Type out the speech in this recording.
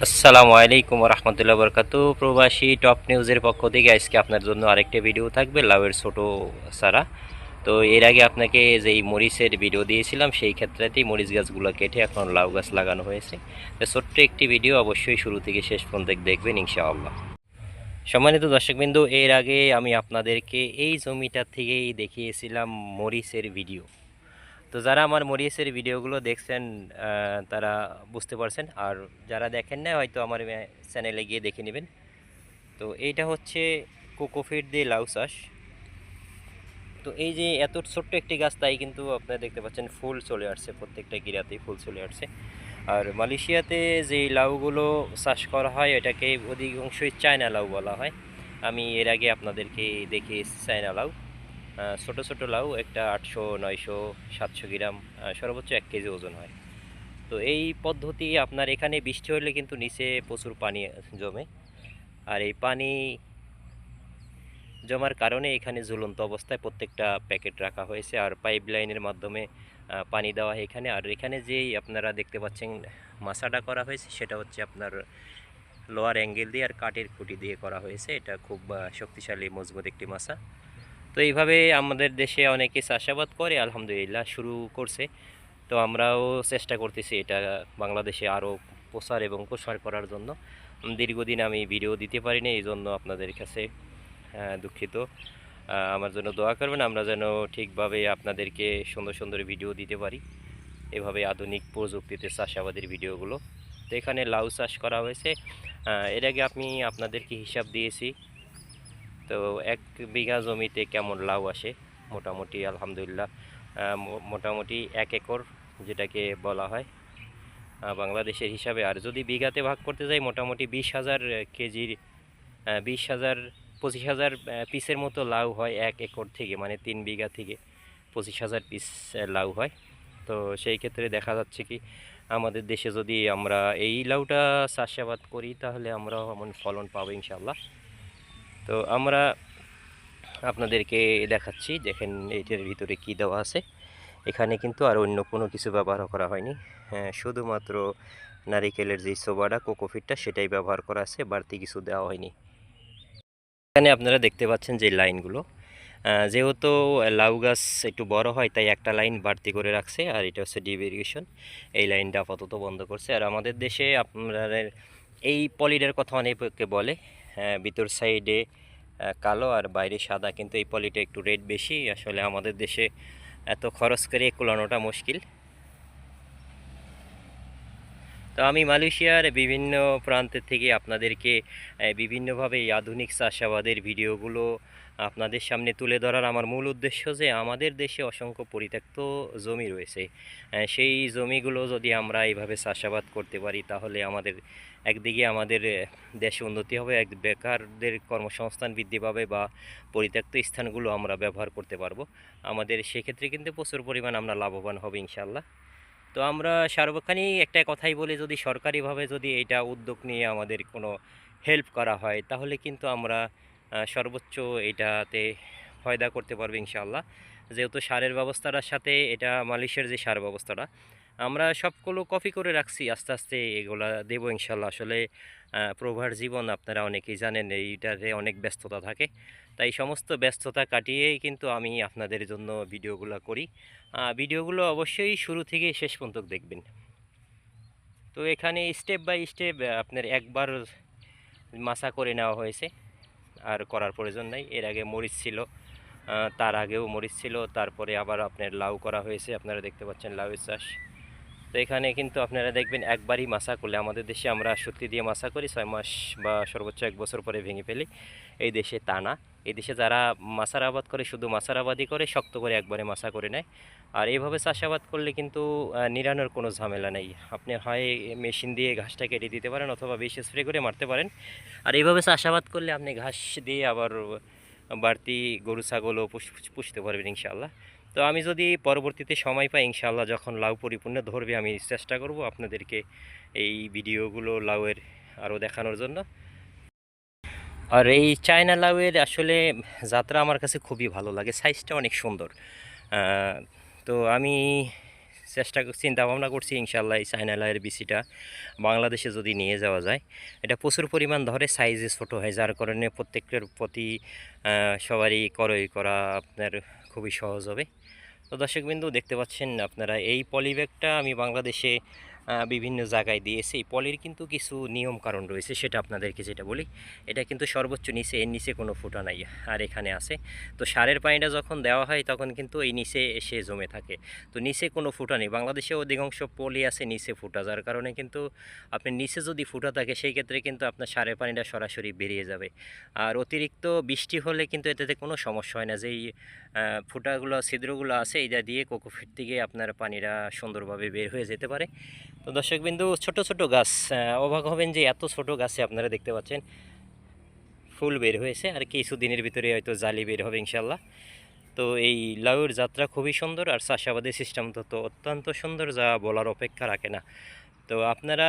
আসসালামু আলাইকুম রহমতুল্লাহ বরকাতু। প্রবাসী টপ নিউজের পক্ষ থেকে আজকে আপনার জন্য আরেকটা ভিডিও থাকবে লাউয়ের ছোট চারা। তো এর আগে আপনাকে যেই মরিচের ভিডিও দিয়েছিলাম সেই ক্ষেত্রেতেই মরিচ গাছগুলো কেটে এখন লাউ গাছ লাগানো হয়েছে। তো ছোট্ট একটি ভিডিও, অবশ্যই শুরু থেকে শেষ পর্যন্ত দেখবেন ইনশাআল্লাহ। সম্মানিত দর্শকবিন্দু, এর আগে আমি আপনাদেরকে এই জমিটা থেকেই দেখিয়েছিলাম মরিচের ভিডিও। তো যারা আমার মরিচের ভিডিওগুলো দেখছেন তারা বুঝতে পারছেন, আর যারা দেখেন না হয়তো আমার চ্যানেলে গিয়ে দেখে নেবেন। তো এইটা হচ্ছে কোকোফিট দিয়ে লাউ চাষ। তো এই যে এত ছোট্ট একটি গাছ, তাই কিন্তু আপনারা দেখতে পাচ্ছেন ফুল চলে আসছে, প্রত্যেকটা গিরাতেই ফুল চলে আসছে। আর মালয়েশিয়াতে যে লাউগুলো চাষ করা হয় এটাকে অধিকাংশই চায়না লাউ বলা হয়। আমি এর আগে আপনাদেরকে দেখিয়েছি চায়না লাউ। ছোট ছোট লাউ, একটা 800, 900, 700 গ্রাম, সর্বোচ্চ 1 কেজি ওজন হয়। তো এই পদ্ধতি আপনার এখানে বৃষ্টি হলে কিন্তু নিচে প্রচুর পানি জমে, আর এই পানি জমার কারণে এখানে ঝুলন্ত অবস্থায় প্রত্যেকটা প্যাকেট রাখা হয়েছে, আর পাইপ লাইনের মাধ্যমে পানি দেওয়া হয় এখানে। আর এখানে যেই আপনারা দেখতে পাচ্ছেন মাচাটা করা হয়েছে, সেটা হচ্ছে আপনার লোয়ার অ্যাঙ্গেল দিয়ে আর কাঠের খুঁটি দিয়ে করা হয়েছে। এটা খুব শক্তিশালী মজবুত একটি মাচা। তো এইভাবে আমাদের দেশে অনেকে চাষাবাদ করে, আলহামদুলিল্লাহ শুরু করছে। তো আমরাও চেষ্টা করতেছি এটা বাংলাদেশে আরও প্রচার এবং প্রসার করার জন্য। দীর্ঘদিন আমি ভিডিও দিতে পারিনি, এই জন্য আপনাদের কাছে দুঃখিত। আমার জন্য দোয়া করবেন, আমরা যেন ঠিকভাবে আপনাদেরকে সুন্দর সুন্দর ভিডিও দিতে পারি, এভাবে আধুনিক প্রযুক্তিতে চাষাবাদের ভিডিওগুলো। তো এখানে লাউ চাষ করা হয়েছে। এর আগে আমি আপনাদেরকে হিসাব দিয়েছি। তো 1 বিঘা জমিতে কেমন লাউ আসে মোটামুটি, আলহামদুলিল্লাহ মোটামুটি 1 একর যেটাকে বলা হয় বাংলাদেশের হিসাবে। আর যদি বিঘাতে ভাগ করতে যাই, মোটামুটি 20,000 কেজির 20,000 25,000 পিসের মতো লাউ হয় 1 একর থেকে, মানে 3 বিঘা থেকে 25,000 পিস লাউ হয়। তো সেই ক্ষেত্রে দেখা যাচ্ছে কি, আমাদের দেশে যদি আমরা এই লাউটা চাষাবাদ করি তাহলে আমরা এমন ফলন পাবো ইনশাল্লাহ। তো আমরা আপনাদেরকে দেখাচ্ছি, দেখেন এইটার ভিতরে কি দেওয়া আছে। এখানে কিন্তু আর অন্য কোনো কিছু ব্যবহার করা হয়নি, শুধুমাত্র নারিকেলের যে সোবাটা কোকোফিটটা সেটাই ব্যবহার করা আছে, বাড়তি কিছু দেওয়া হয়নি। এখানে আপনারা দেখতে পাচ্ছেন যে লাইনগুলো, যেহেতু লাউ গাছ একটু বড় হয় তাই একটা লাইন বাড়তি করে রাখছে, আর এটা হচ্ছে ডিপ ইরিগেশন। এই লাইনটা আপাতত বন্ধ করছে। আর আমাদের দেশে আপনাদের এই পলিডের কথা অনেকে বলে, ভিতর সাইডে কালো আর বাইরে সাদা, কিন্তু এই পলিটা একটু রেট বেশি। আসলে আমাদের দেশে এত খরচ করে কুলানোটা মুশকিল। তো আমি মালয়েশিয়ার বিভিন্ন প্রান্তের থেকে আপনাদেরকে বিভিন্নভাবে এই আধুনিক চাষাবাদের ভিডিওগুলো আপনাদের সামনে তুলে ধরার আমার মূল উদ্দেশ্য যে আমাদের দেশে অসংখ্য পরিত্যক্ত জমি রয়েছে। সেই জমিগুলো যদি আমরা এইভাবে চাষাবাদ করতে পারি তাহলে আমাদের একদিকে আমাদের দেশে উন্নতি হবে, এক বেকারদের কর্মসংস্থান বৃদ্ধি পাবে, বা পরিত্যক্ত স্থানগুলো আমরা ব্যবহার করতে পারবো। আমাদের সেক্ষেত্রে কিন্তু প্রচুর পরিমাণ আমরা লাভবান হব ইনশাল্লাহ। তো আমরা সার্বক্ষণিক একটা কথাই বলি, যদি সরকারিভাবে যদি এটা উদ্যোগ নিয়ে আমাদের কোনো হেল্প করা হয় তাহলে কিন্তু আমরা সর্বোচ্চ এটাতে ফায়দা করতে পারবো ইনশাআল্লাহ। যেহেতু সারের ব্যবস্থাটার সাথে এটা মালয়েশিয়ার যে সার ব্যবস্থাটা আমরা সবগুলো কপি করে রাখছি, আস্তে আস্তে এগুলা দেবো ইনশাআল্লাহ। আসলে প্রভার জীবন আপনারা অনেকেই জানেন, এইটাতে অনেক ব্যস্ততা থাকে, তাই সমস্ত ব্যস্ততা কাটিয়েই কিন্তু আমি আপনাদের জন্য ভিডিওগুলো করি। ভিডিওগুলো অবশ্যই শুরু থেকে শেষ পর্যন্ত দেখবেন। তো এখানে স্টেপ বাই স্টেপ আপনার একবার মাছা করে নেওয়া হয়েছে, আর করার প্রয়োজন নাই। এর আগে মরিচ ছিল, তার আগেও মরিচ ছিল, তারপরে আবার আপনার লাউ করা হয়েছে। আপনারা দেখতে পাচ্ছেন লাউয়ের চাষ। তো এখানে কিন্তু আপনারা দেখবেন একবারই মাছা করলে, আমাদের দেশে আমরা সত্যি দিয়ে মাছা করি 6 মাস বা সর্বোচ্চ 1 বছর পরে ভেঙে ফেলি। এই দেশে তা না। এই দেশে যারা মাছার আবাদ করে শুধু মাছার আবাদই করে, শক্ত করে একবারে মাছা করে নেয়। আর এইভাবে চাষাবাদ করলে কিন্তু নিরানোর কোনো ঝামেলা নেই। আপনি হয় মেশিন দিয়ে ঘাসটা কেটে দিতে পারেন, অথবা বিষ স্প্রে করে মারতে পারেন। আর এইভাবে চাষাবাদ করলে আপনি ঘাস দিয়ে আবার বাড়তি গরু ছাগলও পুষতে পারবেন ইনশাআল্লাহ। তো আমি যদি পরবর্তীতে সময় পাই ইনশাআল্লাহ, যখন লাউ পরিপূর্ণ ধরবে আমি চেষ্টা করব আপনাদেরকে এই ভিডিওগুলো লাউয়ের আরও দেখানোর জন্য। আর এই চায়না লাউয়ের আসলে যাত্রা আমার কাছে খুবই ভালো লাগে, সাইজটা অনেক সুন্দর। তো আমি চিন্তা ভাবনা করছি ইনশাল্লাহ এই চায়না লাউয়ের বিচিটা বাংলাদেশে যদি নিয়ে যাওয়া যায়, এটা প্রচুর পরিমাণ ধরে, সাইজে ছোট হয়, যার কারণে প্রত্যেকের প্রতি সবারই ক্রয় করা আপনার খুবই সহজ হবে। তো দর্শকবিন্দু দেখতে পাচ্ছেন আপনারা, এই পলিব্যাগটা আমি বাংলাদেশে বিভিন্ন জায়গায় দিয়েছি। এই পলির কিন্তু কিছু নিয়ম কারণ রয়েছে, সেটা আপনাদেরকে যেটা বলি, এটা কিন্তু সর্বোচ্চ নিচে, এর নিচে কোনো ফুটা নাই, আর এখানে আছে। তো সারের পানিটা যখন দেওয়া হয় তখন কিন্তু এই নিচে এসে জমে থাকে। তো নিচে কোনো ফুটা নেই, বাংলাদেশে অধিকাংশ পলি আছে নিচে ফুটা, যার কারণে কিন্তু আপনি নিচে যদি ফুটা থাকে সেই ক্ষেত্রে কিন্তু আপনার সারের পানিটা সরাসরি বেরিয়ে যাবে। আর অতিরিক্ত বৃষ্টি হলে কিন্তু এটাতে কোনো সমস্যা হয় না, যেই ফুটাগুলো ছিদ্রগুলো আছে এটা দিয়ে কোকোপিট থেকে আপনার পানিটা সুন্দরভাবে বের হয়ে যেতে পারে। তো দর্শকবিন্দু, ছোট ছোট গাছ, অবাক হবেন যে এত ছোট গাছে আপনারা দেখতে পাচ্ছেন ফুল বের হয়েছে, আর কিছুদিনের ভিতরে হয়তো জালি বের হবে ইনশাল্লাহ। তো এই লাউয়ের যাত্রা খুবই সুন্দর, আর চাষাবাদের সিস্টেম তো অত্যন্ত সুন্দর, যা বলার অপেক্ষা রাখে না। তো আপনারা